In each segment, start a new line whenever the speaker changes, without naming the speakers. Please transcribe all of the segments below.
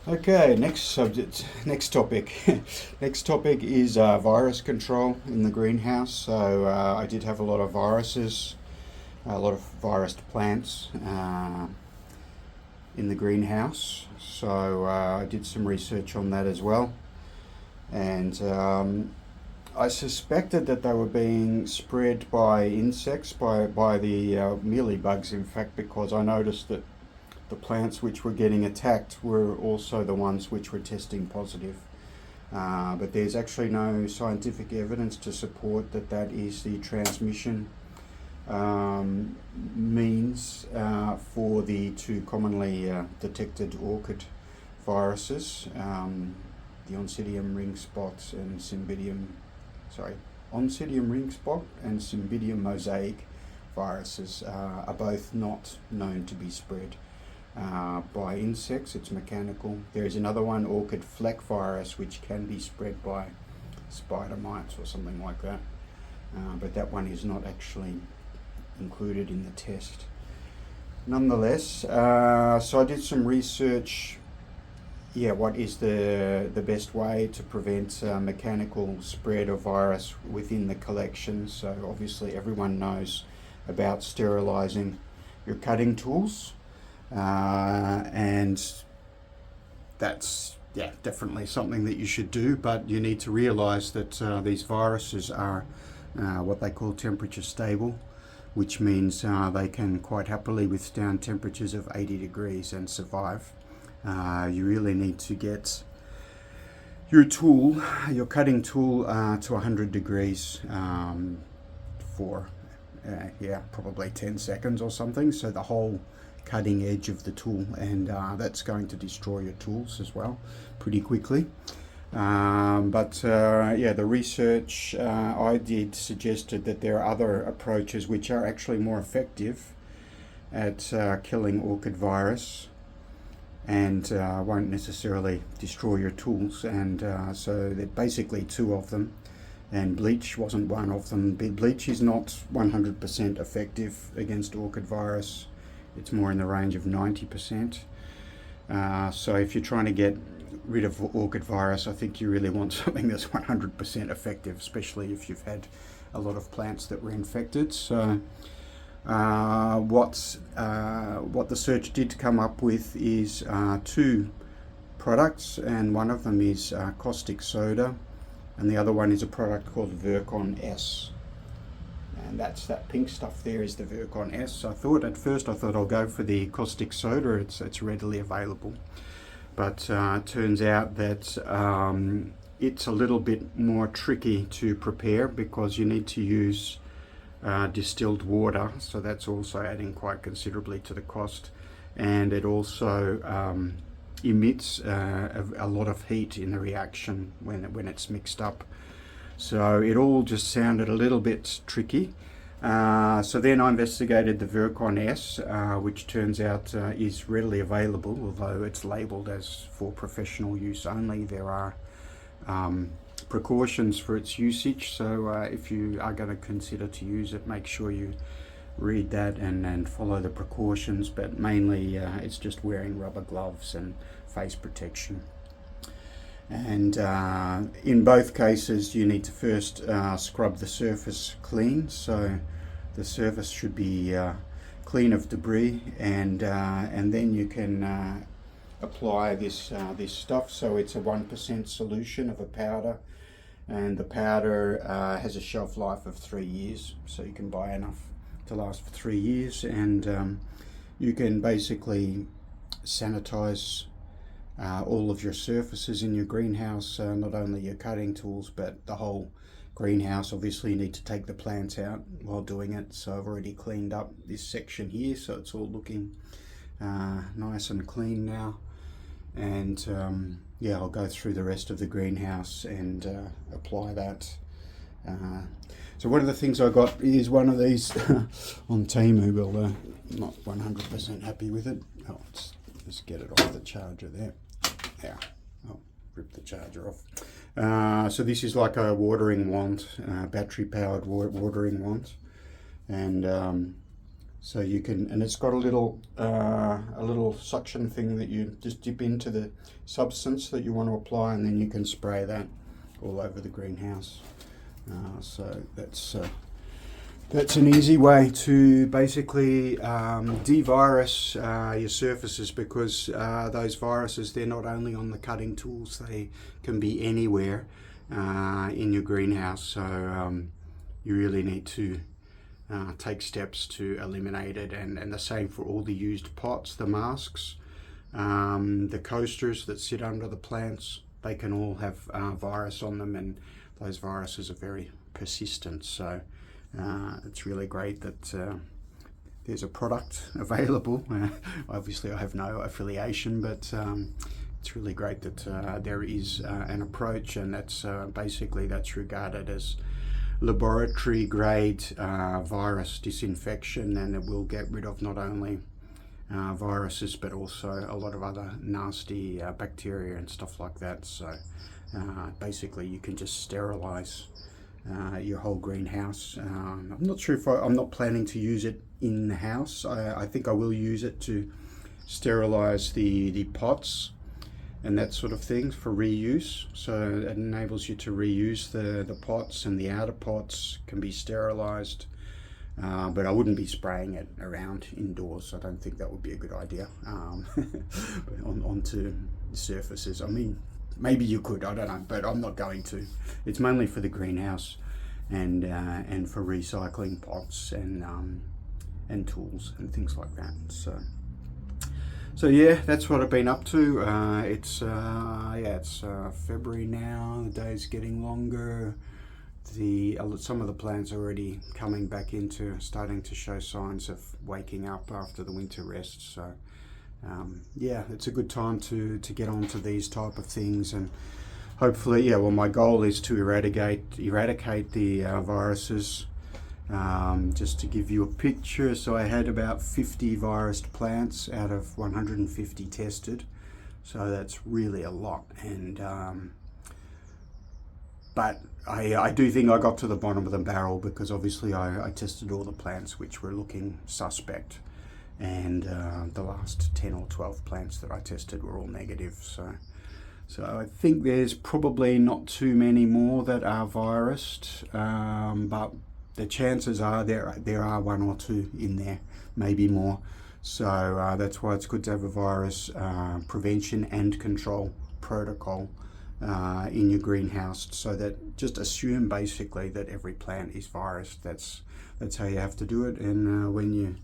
Okay, next topic. Next topic is virus control in the greenhouse. So I did have a lot of viruses, a lot of virused plants in the greenhouse. So I did some research on that as well, and I suspected that they were being spread by insects, by the mealybugs, in fact, because I noticed that the plants which were getting attacked were also the ones which were testing positive. But there's actually no scientific evidence to support that that is the transmission means for the two commonly detected orchid viruses, the Oncidium ring spot and Cymbidium, sorry, Oncidium ring spot and Cymbidium mosaic viruses are both not known to be spread by insects. It's mechanical. There is another one, orchid fleck virus, which can be spread by spider mites or something like that. But that one is not actually included in the test. Nonetheless, so I did some research. Yeah, what is the best way to prevent mechanical spread of virus within the collection? So obviously everyone knows about sterilizing your cutting tools, and that's definitely something that you should do. But you need to realize that these viruses are what they call temperature stable, which means they can quite happily withstand temperatures of 80 degrees and survive. You really need to get your tool, your cutting tool, to 100 degrees for probably 10 seconds or something. So the whole cutting edge of the tool, and that's going to destroy your tools as well pretty quickly. The research I did suggested that there are other approaches which are actually more effective at killing orchid virus and won't necessarily destroy your tools. And so there are basically two of them, and bleach wasn't one of them. Bleach is not 100% effective against orchid virus. It's more in the range of 90%. So if you're trying to get rid of orchid virus, I think you really want something that's 100% effective, especially if you've had a lot of plants that were infected. So what the search did come up with is two products, and one of them is caustic soda, and the other one is a product called Virkon S. And that's that pink stuff there is the Virkon S. At first I thought I'll go for the caustic soda. It's readily available, but it turns out that it's a little bit more tricky to prepare because you need to use distilled water, so that's also adding quite considerably to the cost, and it also emits a lot of heat in the reaction when it's mixed up. So it all just sounded a little bit tricky. So then I investigated the Virkon S, which turns out is readily available, although it's labelled as for professional use only. There are precautions for its usage, so if you are going to consider to use it, make sure you read that and follow the precautions. But mainly it's just wearing rubber gloves and face protection. And in both cases you need to first scrub the surface clean, so the surface should be clean of debris, and then you can apply this stuff. So it's a 1% solution of a powder, and the powder has a shelf life of 3 years, so you can buy enough to last for 3 years, and you can basically sanitize all of your surfaces in your greenhouse, not only your cutting tools but the whole greenhouse. Obviously you need to take the plants out while doing it, so I've already cleaned up this section here, so it's all looking nice and clean now. And I'll go through the rest of the greenhouse and apply that. So one of the things I got is one of these on Temu. Well, not 100% happy with it. Let's get it off the charger there. Yeah, I'll rip the charger off. So this is like a watering wand, battery powered watering wand, and So you can, and it's got a little suction thing that you just dip into the substance that you want to apply, and then you can spray that all over the greenhouse. So that's an easy way to basically de-virus your surfaces, because those viruses, they're not only on the cutting tools, they can be anywhere in your greenhouse. So you really need to take steps to eliminate it, and the same for all the used pots, the masks, the coasters that sit under the plants. They can all have virus on them, and those viruses are very persistent. So it's really great that there's a product available. Obviously I have no affiliation, but it's really great that there is an approach, and that's that's regarded as laboratory grade virus disinfection, and it will get rid of not only viruses but also a lot of other nasty bacteria and stuff like that. So basically you can just sterilize your whole greenhouse. I'm not sure if I'm not planning to use it in the house. I think I will use it to sterilize the pots and that sort of thing for reuse. So it enables you to reuse the pots, and the outer pots can be sterilized. But I wouldn't be spraying it around indoors. I don't think that would be a good idea onto surfaces. I mean, maybe you could, I don't know, but I'm not going to. It's mainly for the greenhouse and for recycling pots and tools and things like that. So yeah, that's what I've been up to. It's February now. The day's getting longer. Some of the plants are already coming back into, starting to show signs of waking up after the winter rest. So yeah, it's a good time to get onto these type of things, and hopefully, yeah, well, my goal is to eradicate the viruses. Just to give you a picture, so I had about 50 virused plants out of 150 tested, so that's really a lot. And but I do think I got to the bottom of the barrel, because obviously I tested all the plants which were looking suspect, and the last 10 or 12 plants that I tested were all negative. So I think there's probably not too many more that are virused, but the chances are there are one or two in there, maybe more. So that's why it's good to have a virus prevention and control protocol in your greenhouse, so that just assume basically that every plant is virused. That's how you have to do it. And when you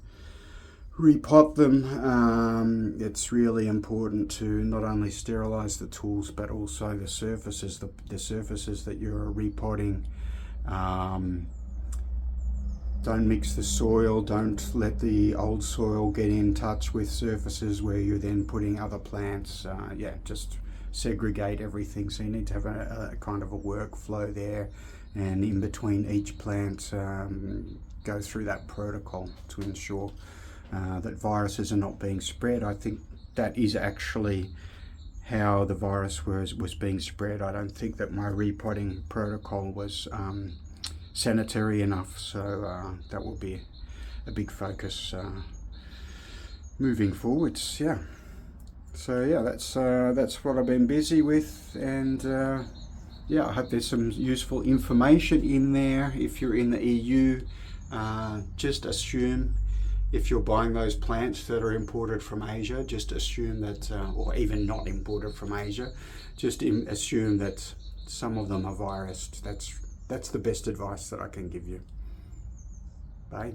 repot them, it's really important to not only sterilize the tools but also the surfaces, the surfaces that you're repotting. Don't mix the soil, don't let the old soil get in touch with surfaces where you're then putting other plants. Yeah, just segregate everything. So you need to have a kind of a workflow there, and in between each plant go through that protocol to ensure that viruses are not being spread. I think that is actually how the virus was being spread. I don't think that my repotting protocol was sanitary enough, so that will be a big focus moving forwards. Yeah, so yeah, that's what I've been busy with, and yeah, I hope there's some useful information in there. If you're in the EU, just assume, if you're buying those plants that are imported from Asia, just assume that, or even not imported from Asia, just assume that some of them are virused. That's the best advice that I can give you. Bye.